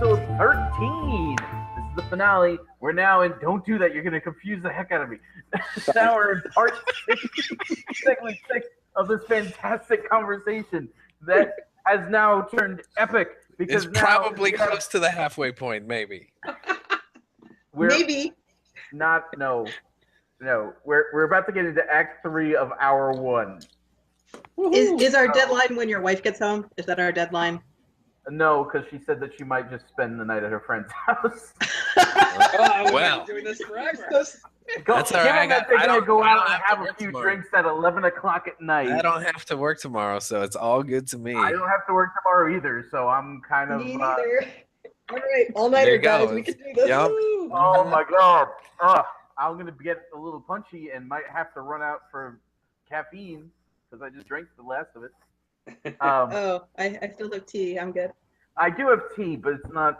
episode 13. This is the finale. We're now in. Don't do that. You're going to confuse the heck out of me. Now we're in part 6, segment 6 of this fantastic conversation that has now turned epic. Because it's probably close to the halfway point, maybe. Maybe. Not, no. We're about to get into Act 3 of Hour 1. Is our deadline when your wife gets home? Is that our deadline? No, because she said that she might just spend the night at her friend's house. Well, doing this forever. That's all right. They're going to go out and have a work few tomorrow. drinks at 11 o'clock at night. I don't have to work tomorrow, so it's all good to me. I don't have to work tomorrow either, so I'm kind of... Me neither. All right, There all-nighter, you go. guys. We can do this. Yep. Woo! Oh, my God. I'm going to get a little punchy and might have to run out for caffeine because I just drank the last of it. I still have tea. I'm good. I do have tea, but it's not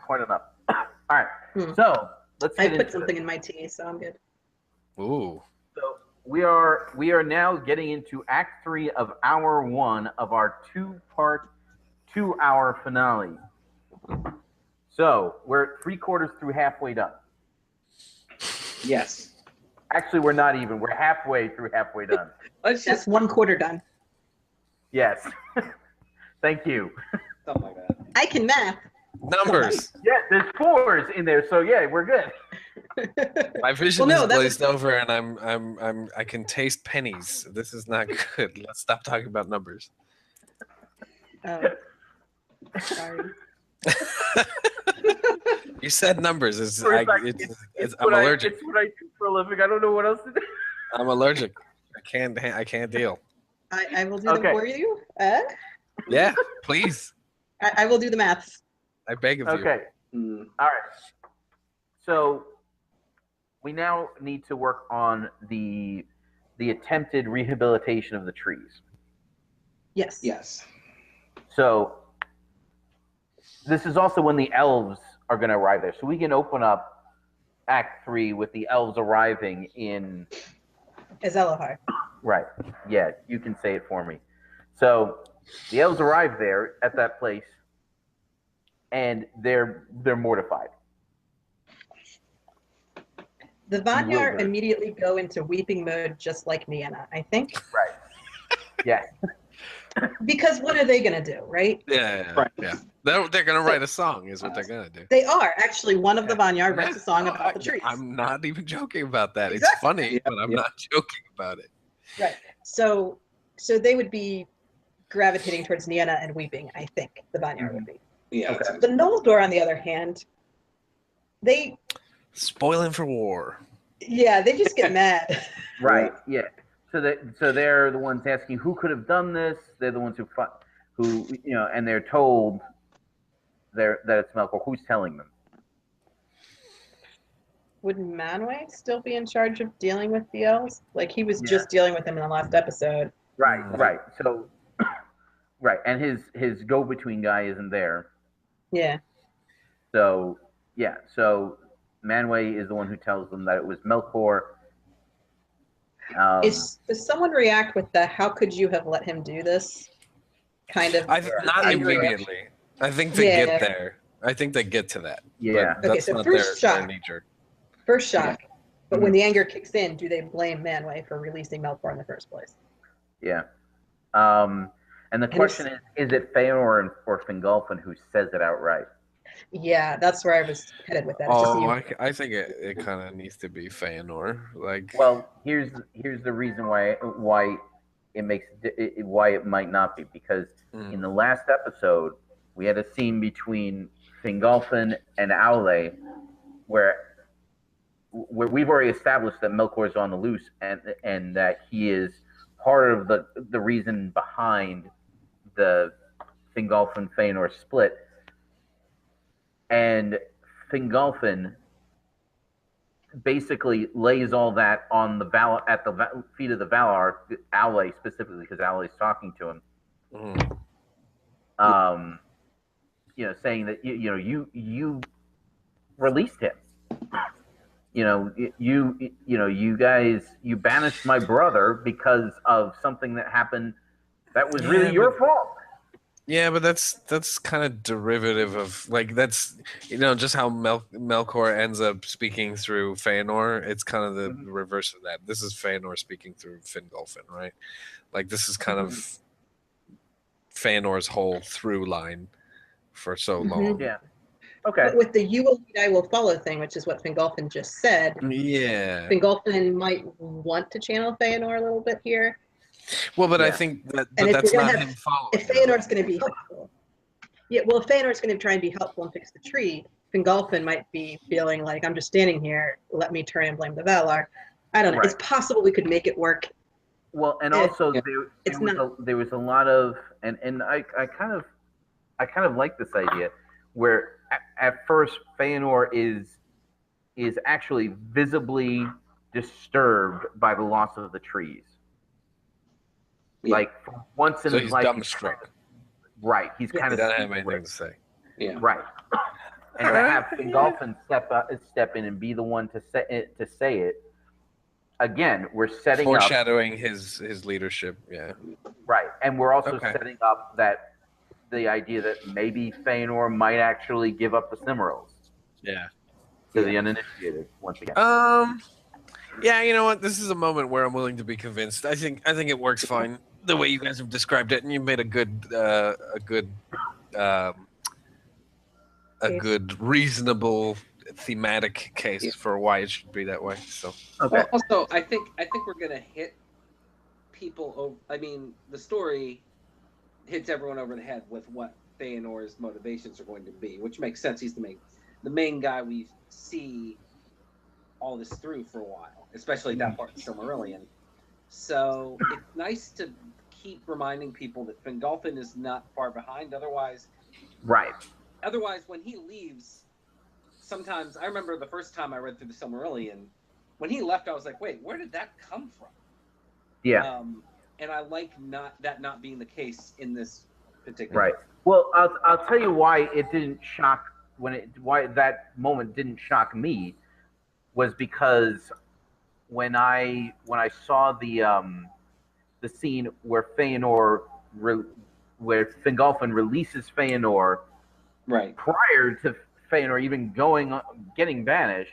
quite enough. All right, so let's get I into put something it. in my tea, so I'm good. Ooh. So we are now getting into Act 3 of Hour 1 of our 2-part, 2-hour finale. So we're 3/4 through halfway done. Yes. Actually, we're not even. We're halfway through halfway done. Let's That's just 1/4 done. Yes. Thank you. something like that. I can math. Numbers. Yeah, there's 4s in there, so yeah, we're good. My vision Well, no, is that glazed was- over, and I can taste pennies. This is not good. Let's stop talking about numbers. Sorry. You said numbers. For a second, I'm allergic. It's what I do for a living. I don't know what else to do. I'm allergic. I can't deal. I will do Okay. them for you. Yeah, please. I will do the maths. I beg of you. Okay. Mm. All right. So we now need to work on the attempted rehabilitation of the trees. Yes. Yes. So this is also when the elves are going to arrive there. So we can open up Act 3 with the elves arriving in... As Elohar. Right. Yeah, you can say it for me. So the elves arrive there at that place, and they're mortified. The Vanyar Bewildered. immediately go into weeping mode, just like Nienna, I think. Right. Yeah. Because what are they going to do, right? Yeah. Right. Yeah. They're gonna write a song, is what they're gonna do. They are. Actually, one of the Vanyar writes a song about the trees. I'm not even joking about that. Exactly. It's funny, Yeah, but I'm yeah. not joking about it. Right. So they would be gravitating towards Nienna and weeping, I think, the Vanyar would be. Yeah. Okay. The Noldor, on the other hand, they Spoiling for war. just get mad. Right. Yeah. So they're the ones asking who could have done this. They're the ones who and they're told that it's Melkor. Who's telling them? Would Manwë still be in charge of dealing with the elves? Like, he was Yeah. just dealing with them in the last episode. Right. Right. So, right, and his go-between guy isn't there. Yeah. So yeah. So Manwë is the one who tells them that it was Melkor. Does someone react with the "how could you have let him do this" kind of? Not angry immediately. I think they Yeah. get there. I think they get to that. Yeah. But Okay, that's so not first their shock. nature. First shock. But when the anger kicks in, do they blame Manwë for releasing Melkor in the first place? Yeah. And the question is it Feyenoord or Fingolfin who says it outright? Yeah, that's where I was headed with that. It's just Oh, you. I think it kind of needs to be Feanor. Like, Well, here's the reason why it might not be, because in the last episode we had a scene between Fingolfin and Aule where we've already established that Melkor is on the loose and that he is part of the reason behind the Fingolfin Feanor split. And Fingolfin basically lays all that on the at the feet of the Valar, Aule specifically, because Aule is talking to him. Saying that you released him. You guys banished my brother because of something that happened that was really your fault. Yeah, but that's kind of derivative of like that's just how Melkor ends up speaking through Feanor. It's kind of the reverse of that. This is Feanor speaking through Fingolfin, right? Like this is kind of Feanor's whole through line for so long. Yeah. Okay. But with the "you will lead, I will follow" thing, which is what Fingolfin just said, Yeah. Fingolfin might want to channel Feanor a little bit here. Well, but I Yeah. think that And if that's you're gonna not have- him following. If Feanor's going to be helpful, yeah. Well, if Feanor's going to try and be helpful and fix the tree, Fingolfin might be feeling like, I'm just standing here. Let me turn and blame the Valar. I don't know. Right. It's possible we could make it work. Well, and If also it's there was a lot of and I kind of like this idea where at first Feanor is actually visibly disturbed by the loss of the trees. Yeah. Like for once in So his he's life, dumbstruck. right. He's Yes. kind He of doesn't have anything to say. Yeah. right. And to have Fingolfin step in and be the one to say it. Again, we're setting up Foreshadowing his leadership. Yeah. right, and we're also Okay. setting up that the idea that maybe Feanor might actually give up the Silmarils Yeah. to the uninitiated once again. Yeah, you know what? This is a moment where I'm willing to be convinced. I think it works fine the way you guys have described it, and you made a good reasonable thematic case for why it should be that way. So Okay. Well, also, I think we're gonna hit people over. I mean, the story hits everyone over the head with what Feanor's motivations are going to be, which makes sense. He's the main guy we see all this through for a while, especially that part of Silmarillion. So it's nice to keep reminding people that Fingolfin is not far behind. Otherwise, Right. when he leaves, sometimes I remember the first time I read through the Silmarillion, when he left, I was like, wait, where did that come from? Yeah. And I like not being the case in this particular. Right. Well, I'll tell you why it didn't shock why that moment didn't shock me was because when I saw the scene where where Fingolfin releases Feanor Right. prior to Feanor even getting banished.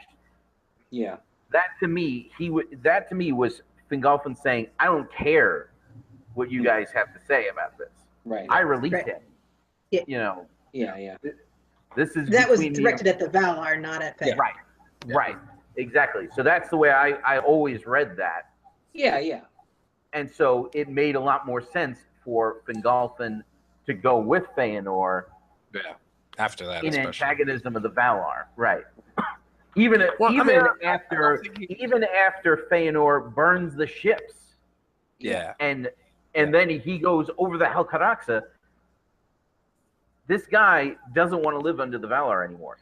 Yeah. That to me was Fingolfin saying, "I don't care what you guys have to say about this. Right. I released Right. him." Yeah. You know. Yeah. This is that was between me directed at the Valar, not at Feanor. Right. Right. Exactly. So that's the way I always read that. Yeah. And so it made a lot more sense for Fingolfin to go with Feanor yeah. After that, in especially. antagonism of the Valar. Right. Even after Feanor burns the ships. Yeah. And then he goes over the Helcaraxa. This guy doesn't want to live under the Valar anymore.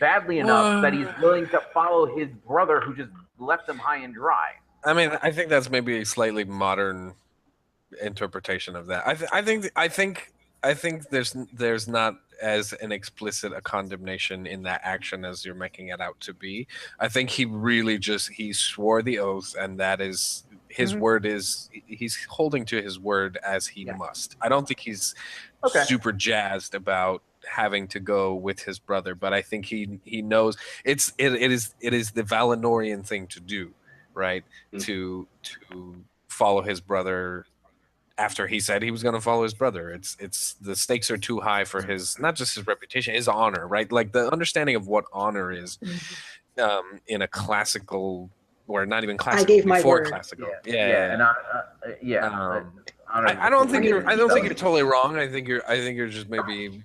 Badly enough that he's willing to follow his brother who just left him high and dry. I mean, I think that's maybe a slightly modern interpretation of that. I think there's not as an explicit a condemnation in that action as you're making it out to be. I think he really he swore the oath, and that is his word he's holding to his word as he must. I don't think he's super jazzed about having to go with his brother, but I think he knows it is the Valinorian thing to do, right? To follow his brother after he said he was going to follow his brother. It's the stakes are too high for his, not just his reputation, his honor, right? Like the understanding of what honor is in a classical, or not even classical, I gave my before word. classical. And I don't think you're totally wrong. I think you're just maybe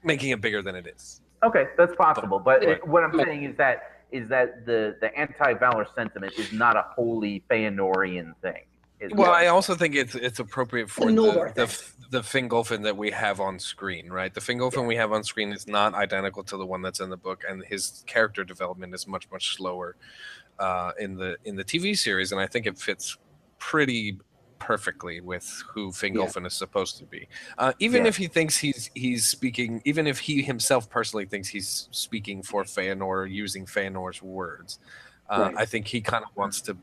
making it bigger than it is. Okay, that's possible. But what I'm saying is that the anti-Valor sentiment is not a wholly Feanorian thing. Well, I also think it's appropriate for the The Fingolfin that we have on screen, right? The Fingolfin we have on screen is not identical to the one that's in the book, and his character development is much slower in the TV series, and I think it fits pretty perfectly with who Fingolfin is supposed to be. Even if he thinks he's speaking, even if he himself personally thinks he's speaking for Feanor using Feanor's words, I think he kind of wants to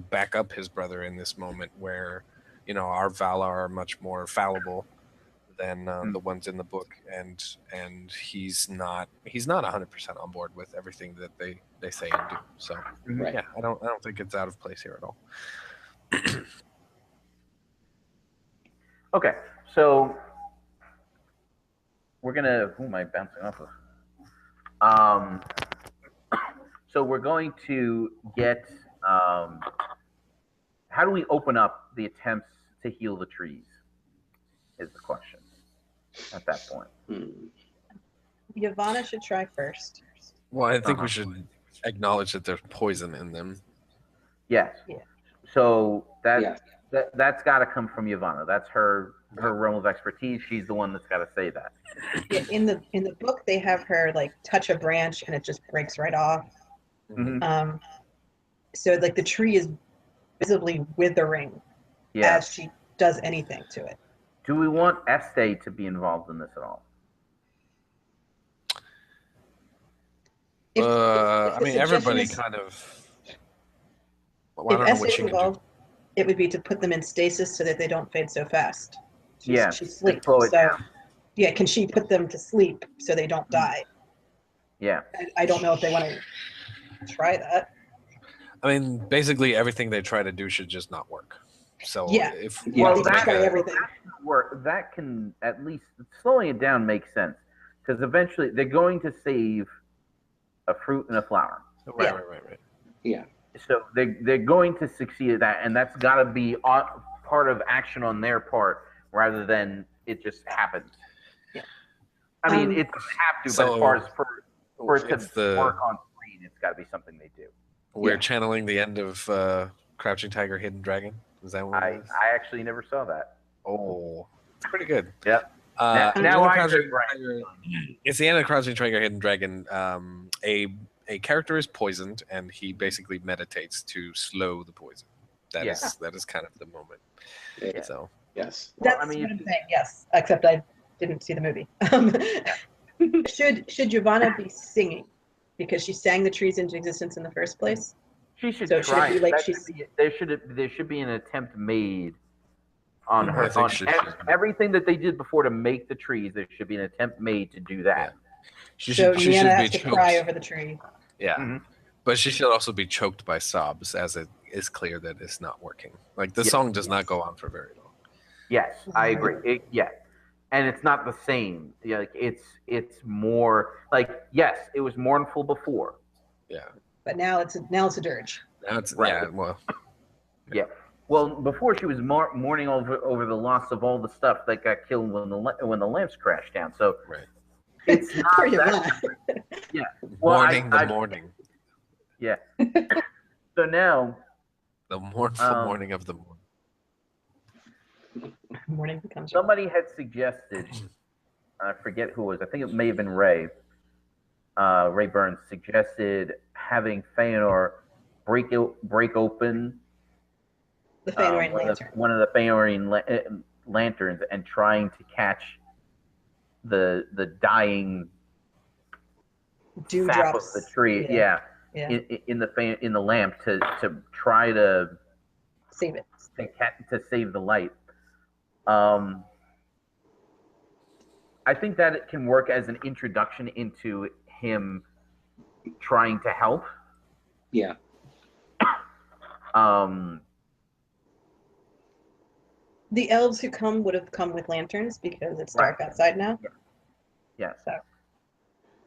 back up his brother in this moment where, our Valar are much more fallible than the ones in the book, and he's not 100% on board with everything that they say and do. So Right. yeah, I don't think it's out of place here at all. Okay, so we're gonna. Who am I bouncing off of? So we're going to get. How do we open up the attempts to heal the trees? Is the question at that point. Yavanna should try first. Well, I think we should acknowledge that there's poison in them. Yes. Yeah. So Yeah. that's got to come from Yavanna. That's her realm of expertise. She's the one that's got to say that. Yeah, in the book, they have her like touch a branch and it just breaks right off. Mhm. So like the tree is visibly withering Yeah. as she does anything to it. Do we want Este to be involved in this at all? If I the mean, suggestion everybody is- kind of. Well, I If don't know Este what is she can do. involved, it would be to put them in stasis so that they don't fade so fast. Yeah, She to sleeps. slow it So down. yeah, can she put them to sleep so they don't die? Yeah. I don't know if they want to try that. I mean, basically everything they try to do should just not work. So Yeah. if Yeah. Well, They can that try can everything. work. That can at least slowing it down makes sense because eventually they're going to save a fruit and a flower. right. Yeah. So they're going to succeed at that, and that's got to be part of action on their part rather than it just happens. Yeah. I mean, it doesn't have to, but So as far as for it it's to work on screen, it's got to be something they do. We're Yeah. channeling the end of Crouching Tiger, Hidden Dragon. Is that what it is? I actually never saw that. Oh, it's pretty good. Yep. Now Now I Crouching heard Brian. Tiger, it's the end of Crouching Tiger, Hidden Dragon. A character is poisoned, and he basically meditates to slow the poison. That is kind of the moment. Yeah. So Yes. Well, That's I mean, what I'm saying. Yes, except I didn't see the movie. Should Yavanna be singing because she sang the trees into existence in the first place? she should So should try. it be like That she's- should be- there should be an attempt made on I her. think On she's everything that they did before to make the trees, there should be an attempt made to do that. she So should Niana be has to choked. cry over the tree. Yeah, Mhm. but she should also be choked by sobs, as it is clear that it's not working. Like the Yes. song does not go on for very long. Yes, I agree. And it's not the same. Yeah, like it's more like yes, it was mournful before. Yeah. But now it's a dirge. Now it's Right. yeah. Well, Yeah. Well, before she was mourning over the loss of all the stuff that got killed when the lamps crashed down. So right. it's not Poor that. Yavanna. Yeah. Well, Mourning the morning, Yeah. So now, the mournful morning of the morning. Morning becomes somebody had suggested, I forget who it was. I think it may have been Ray. Ray Burns suggested having Feanor break open the Feanorean lantern. one of the Feanorean lanterns and trying to catch the dying sap of Dewdrops. the tree. Yeah. In the lamp to try to Save it. to save the light. I think that it can work as an introduction into him trying to help. Yeah. The elves who come would have come with lanterns because it's dark outside now. Yes. So.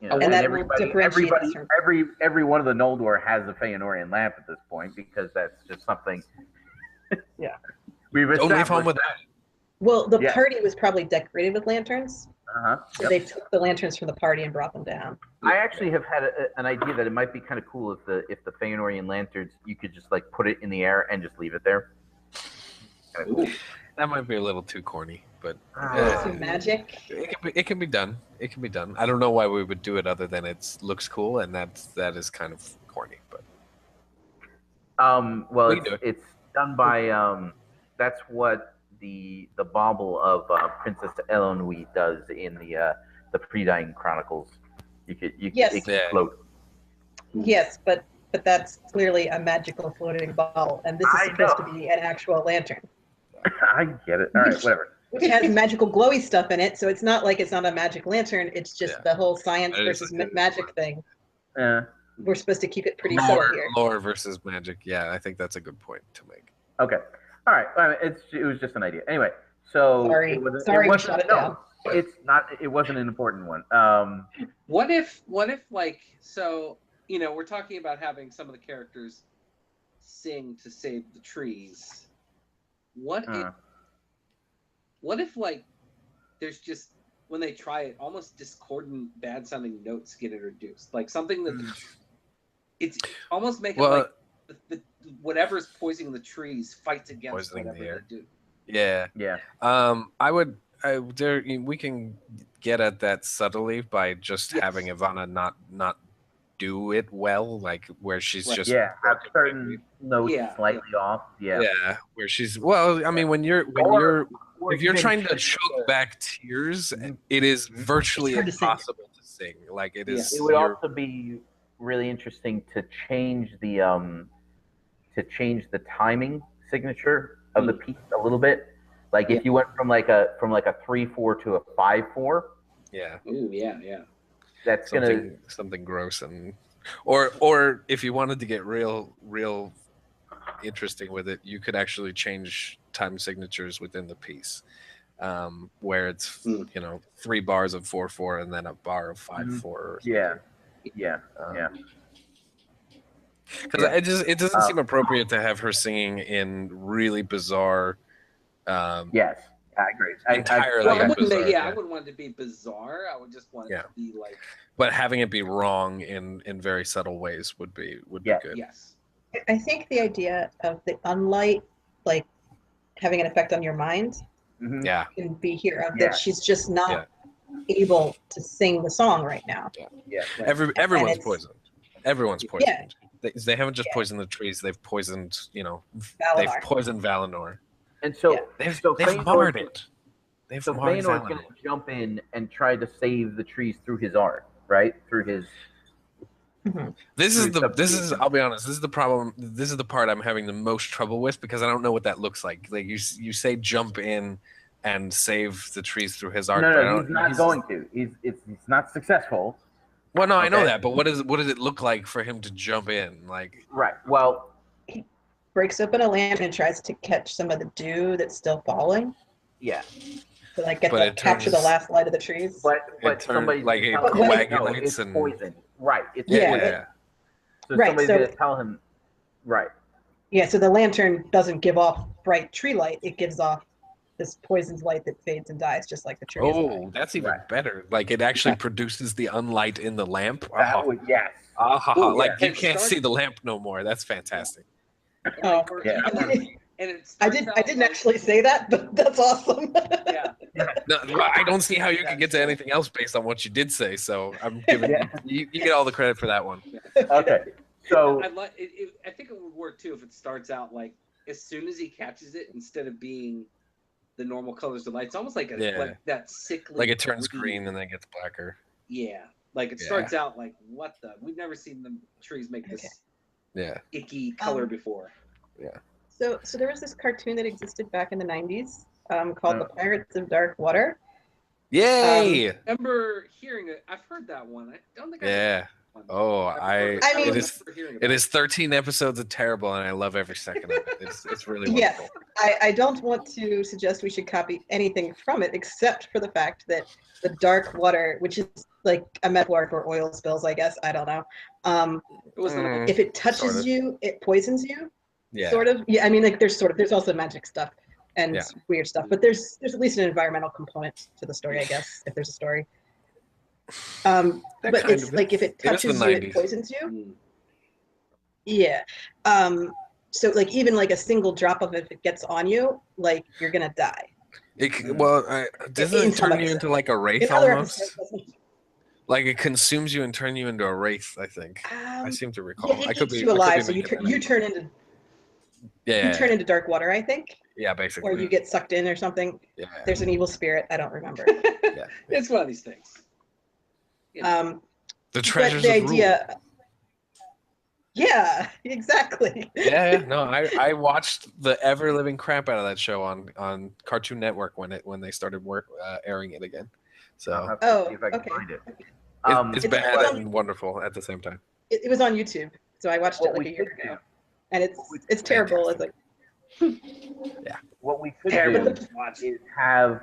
You know, And that will everybody, differentiate us from- every one of the Noldor has a Feanorian lamp at this point because that's just something. Yeah. We've Don't leave home established. with that. Well, the Yeah. party was probably decorated with lanterns, Uh-huh. so Yep. they took the lanterns from the party and brought them down. I actually have had an idea that it might be kind of cool if the Feanorian lanterns you could just like put it in the air and just leave it there. Kind of cool. That might be a little too corny, but Some magic. it can be done. It can be done. I don't know why we would do it other than it looks cool, and that is kind of corny. But Well, We can do it. it's done by that's what the bauble of Princess Eilonwy does in the Pre-Dying Chronicles. Yes. it can Yeah. float. Yes, but that's clearly a magical floating ball, and this is I supposed know. to be an actual lantern. I get it. All right, whatever. which has magical glowy stuff in it. So it's not like it's not a magic lantern. It's just the whole science versus magic thing. We're supposed to keep it pretty subtle here. Lore versus magic. Yeah, I think that's a good point to make. Okay. All right. It was just an idea. Anyway, so sorry, we shut it down. It's not. It wasn't an important one. What if like, so, you know, we're talking about having some of the characters sing to save the trees. What if like there's just, when they try it, almost discordant, bad sounding notes get introduced, like something that it's almost making like the whatever's poisoning the trees fights against whatever they do. Yeah. We can get at that subtly by just having Ivana not do it well, like where she's just have certain notes slightly off. Where she's if you're trying to choke back tears, it is virtually impossible to sing. Like it is. It would also be really interesting to change the timing signature of the piece a little bit. Like if you went from like a 3/4 to a 5/4. Yeah. Ooh, yeah. That's something gross or if you wanted to get real interesting with it, you could actually change time signatures within the piece, where it's 3 bars of 4/4 and then a bar of 5/4. Because it doesn't seem appropriate to have her singing in really bizarre. Yes, I agree. Entirely I wouldn't want it to be bizarre. I would just want it to be like. But having it be wrong in very subtle ways would be good. Yes. I think the idea of the unlight, like having an effect on your mind, can be here. That she's just not able to sing the song right now. Everyone's poisoned. Everyone's poisoned. They haven't just poisoned the trees. They've poisoned, Valinor. They've poisoned Valinor. And so they've marred it. So Feanor's going to jump in and try to save the trees through his art, right? Through his. I'll be honest. This is the problem. This is the part I'm having the most trouble with because I don't know what that looks like. Like you say, jump in and save the trees through his art. No, he's not going to. It's not successful. Well, no, I know that, but what does it look like for him to jump in? Like well, he breaks open a lamp and tries to catch some of the dew that's still falling. Yeah. To like capture the last light of the trees. But somebody like it coagulates and poison. Right. It's poison. So somebody's going to tell him. Right. Yeah. So the lantern doesn't give off bright tree light; it gives off this poisoned light that fades and dies, just like the tree. Oh, that's even better. Like it actually produces the unlight in the lamp. Yes. Like you can't see the lamp no more. That's fantastic. Oh, yeah. I didn't actually say that, but that's awesome. No, I don't see how you could get to anything else based on what you did say. So I'm giving you get all the credit for that one. Okay. So I think it would work too if it starts out like as soon as he catches it, instead of being the normal colors of light, it's almost like like that sickly. Like it turns green and then gets blacker. Yeah, like it starts out like what the? We've never seen the trees make this icky color before. Yeah. So there was this cartoon that existed back in the 90s called The Pirates of Dark Water. Yay! I remember hearing it. I've heard that one. I don't think it is 13 episodes of terrible, and I love every second of it. It's really wonderful. Yes, I don't want to suggest we should copy anything from it, except for the fact that the dark water, which is like a metaphor for oil spills, I guess. I don't know. If it touches you, it poisons you. Yeah. Sort of. Yeah. I mean, like there's also magic stuff and weird stuff, but there's at least an environmental component to the story, I guess, if there's a story. But it's like if it touches you, it poisons you. Yeah. So like even like a single drop of it, if it gets on you, like you're gonna die. Doesn't it turn you into like a wraith almost? Like it consumes you and turn you into a wraith. I think I seem to recall. Yeah, it keeps you alive, so you turn into. You turn into dark water, I think. Yeah, basically. Or you get sucked in or something. Yeah. There's an evil spirit. I don't remember. It's one of these things. The treasures the of idea. Yeah, exactly. Yeah. No, I watched the ever living crap out of that show on Cartoon Network when they started airing it again. So I'll have to see if I can okay. find it. It's bad and wonderful at the same time. It was on YouTube, so I watched it like a year ago, and it's terrible. It's like what we could do is have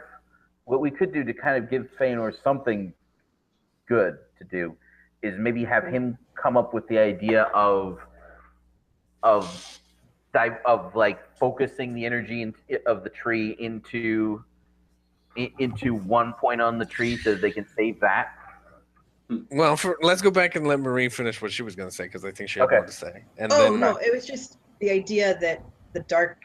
what we could do to kind of give Feanor something good to do is maybe have him come up with the idea of like focusing the energy of the tree into one point on the tree so they can save that. Well, let's go back and let Marie finish what she was going to say because I think she had more to say. And no, it was just the idea that the dark,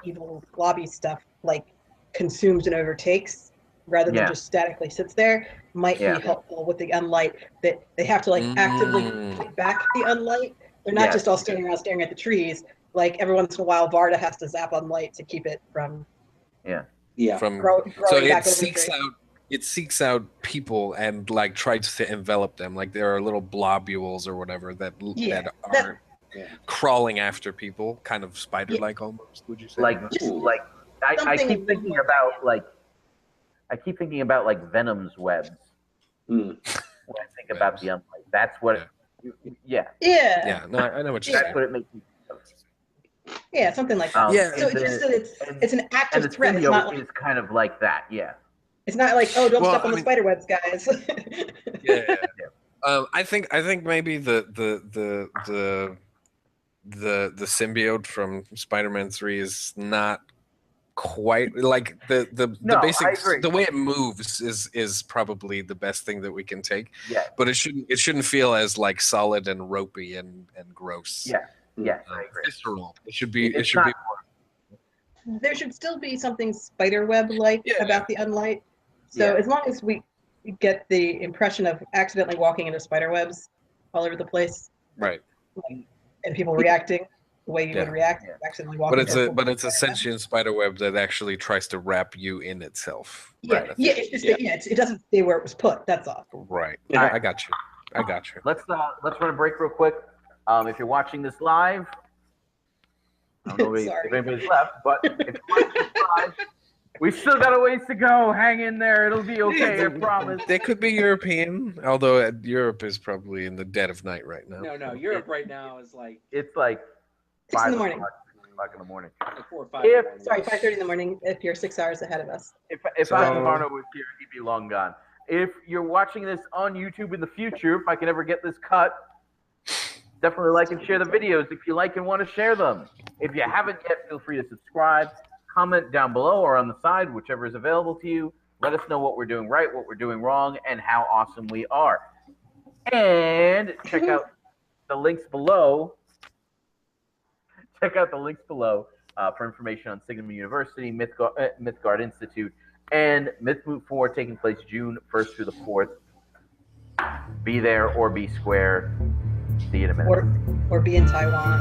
evil lobby stuff like consumes and overtakes rather than just statically sits there might be helpful with the unlight. That they have to like actively get back the unlight. They're not just all standing around staring at the trees. Like every once in a while, Varda has to zap unlight to keep it from growing so back it seeks out people and like tries to envelop them. Like there are little globules or whatever that are crawling after people, kind of spider-like almost. Would you say? I keep thinking about like Venom's webs when I think about the unlight. That's what. Yeah. No, I know what you're saying. That's what it makes me. Yeah, something like that. So it's just that it's an active threat. It's not like, it's kind of like that. Yeah. It's not like, don't step on the spider webs, guys. I think maybe the symbiote from Spider-Man 3 is not quite like the basic. The way it moves is probably the best thing that we can take. Yeah. But it shouldn't feel as like solid and ropey and gross. Yeah. Yes, I agree. Visceral. It should be more. There should still be something spiderweb-like about the unlight. So as long as we get the impression of accidentally walking into spiderwebs all over the place, right? And people reacting the way you would react, accidentally walking. But it's a sentient spiderweb that actually tries to wrap you in itself. It doesn't stay where it was put. That's all. Right. Yeah, I got you. Let's run a break real quick. If you're watching this live, I don't know if anybody's left, but if you're watching this live, we've still got a ways to go. Hang in there. It'll be okay, I promise. They could be European, although Europe is probably in the dead of night right now. No, Europe right now is like... It's like 6 in the morning. 5 in the morning. Like 4 or 5 Sorry, 5:30 in the morning if you're 6 hours ahead of us. If Arno was here, he'd be long gone. If you're watching this on YouTube in the future, if I can ever get this cut, definitely like and share the videos if you like and want to share them. If you haven't yet, feel free to subscribe, comment down below or on the side, whichever is available to you. Let us know what we're doing right, what we're doing wrong, and how awesome we are. And check out the links below. Check out the links below for information on Signum University, Mythgard Institute, and Myth Moot 4 taking place June 1st through the 4th. Be there or be square. See you in a minute. Or be in Taiwan.